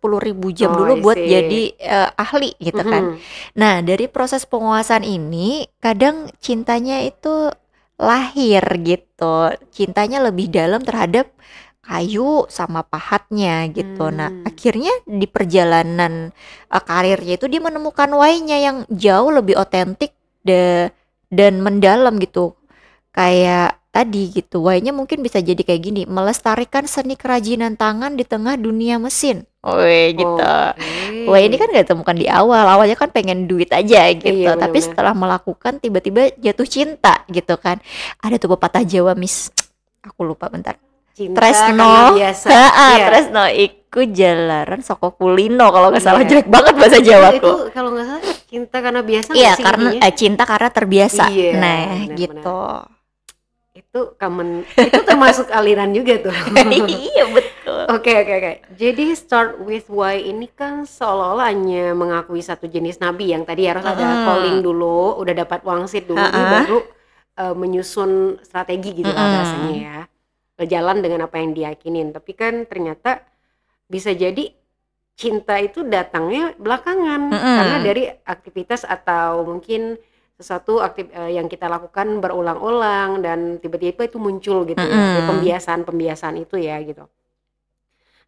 jam dulu buat jadi ahli gitu kan. Nah dari proses penguasaan ini kadang cintanya itu lahir gitu, cintanya lebih dalam terhadap kayu sama pahatnya gitu. Nah akhirnya di perjalanan karirnya itu dia menemukan why-nya yang jauh lebih otentik dan mendalam gitu. Kayak tadi gitu, why-nya mungkin bisa jadi kayak gini, melestarikan seni kerajinan tangan di tengah dunia mesin. Gitu. Why ini kan gak ditemukan di awalnya kan pengen duit aja gitu. Iya, tapi setelah melakukan tiba-tiba jatuh cinta gitu kan. Ada tuh pepatah Jawa, Miss, aku lupa bentar. Cinta Tresno biasa. Tresno iku jalaran soko kulino, kalau nggak salah. Jelek banget bahasa Jawa itu kalau nggak salah cinta karena biasa. Iya, karena cinta karena terbiasa. Iya, nah benar, gitu. itu itu termasuk aliran juga tuh. Iya betul. Oke. Jadi start with why ini kan seolah-olah hanya mengakui satu jenis nabi yang tadi harus ada calling dulu, udah dapat wangsit dulu nih Heeh. baru menyusun strategi gitu lah bahasanya Mm-mm. ya. Berjalan dengan apa yang diyakinin. Tapi kan ternyata bisa jadi cinta itu datangnya belakangan karena Mm-mm. dari aktivitas atau mungkin sesuatu yang kita lakukan berulang-ulang dan tiba-tiba itu muncul gitu ya. Dari Mm-mm. pembiasaan itu ya gitu.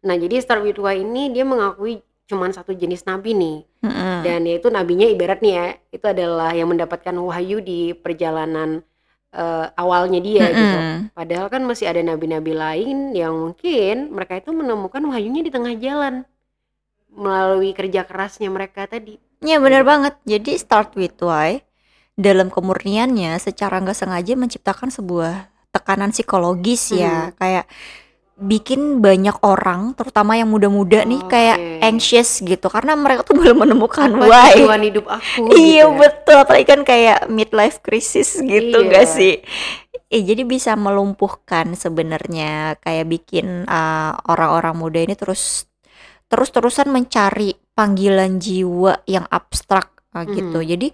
Nah, jadi Start With Why ini dia mengakui cuman satu jenis nabi nih. Mm-mm. Dan yaitu nabinya ibarat nih ya, itu adalah yang mendapatkan wahyu di perjalanan awalnya dia gitu. Mm-mm. Padahal kan masih ada nabi-nabi lain yang mungkin mereka itu menemukan wahyunya di tengah jalan melalui kerja kerasnya mereka tadi. Ya Kayak benar gitu. banget. Jadi start with why dalam kemurniannya secara nggak sengaja menciptakan sebuah tekanan psikologis ya, kayak bikin banyak orang, terutama yang muda-muda nih kayak Oke. anxious gitu karena mereka tuh belum menemukan Apa why. tujuan hidup aku Iya gitu ya. betul, apalagi kan kayak midlife crisis gitu gak Iya. sih? Jadi bisa melumpuhkan sebenarnya, kayak bikin orang-orang muda ini terus-terusan mencari panggilan jiwa yang abstrak gitu. Jadi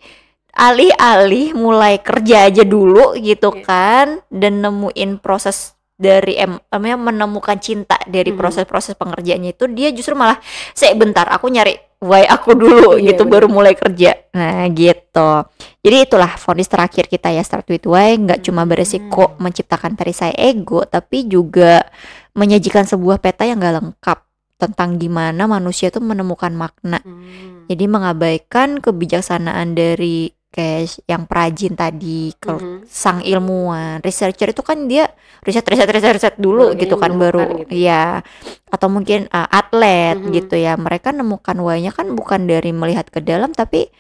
alih-alih mulai kerja aja dulu gitu Iya. kan, dan nemuin proses dari menemukan cinta dari proses-proses pengerjaannya itu, dia justru malah bentar aku nyari why aku dulu Iya, gitu bener. baru mulai kerja. Nah gitu. Jadi itulah vonis terakhir kita ya, start with why nggak cuma beresiko menciptakan perisai ego, tapi juga menyajikan sebuah peta yang gak lengkap tentang gimana manusia tuh menemukan makna. Jadi mengabaikan kebijaksanaan dari kayak yang perajin tadi, kalau sang ilmuwan, researcher itu kan dia riset dulu Baru dia gitu kan, menemukan baru gitu. ya. Atau mungkin atlet gitu ya, mereka nemukan why-nya kan bukan dari melihat ke dalam, tapi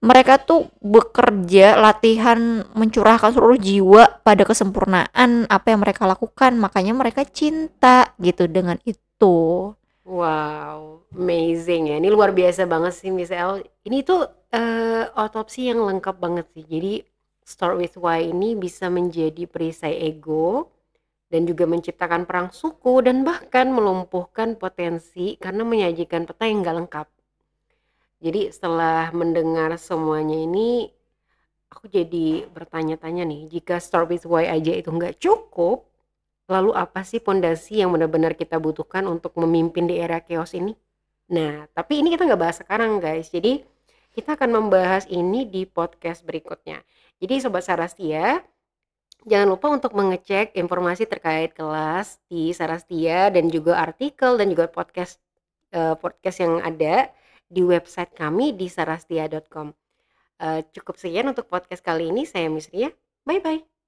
mereka tuh bekerja, latihan, mencurahkan seluruh jiwa pada kesempurnaan apa yang mereka lakukan, makanya mereka cinta gitu dengan itu. Wow, amazing ya. Ini luar biasa banget sih Miss El. Ini tuh otopsi yang lengkap banget sih. Jadi Start With Why ini bisa menjadi perisai ego dan juga menciptakan perang suku dan bahkan melumpuhkan potensi karena menyajikan peta yang gak lengkap. Jadi setelah mendengar semuanya ini, aku jadi bertanya-tanya nih, jika Start With Why aja itu nggak cukup, lalu apa sih pondasi yang benar-benar kita butuhkan untuk memimpin di era chaos ini? Nah, tapi ini kita nggak bahas sekarang guys. Jadi kita akan membahas ini di podcast berikutnya. Jadi Sobat Sarastia, jangan lupa untuk mengecek informasi terkait kelas di Sarastia dan juga artikel dan juga podcast yang ada di website kami di sarastia.com. Cukup sekian untuk podcast kali ini. Saya Miss Ria. Bye-bye.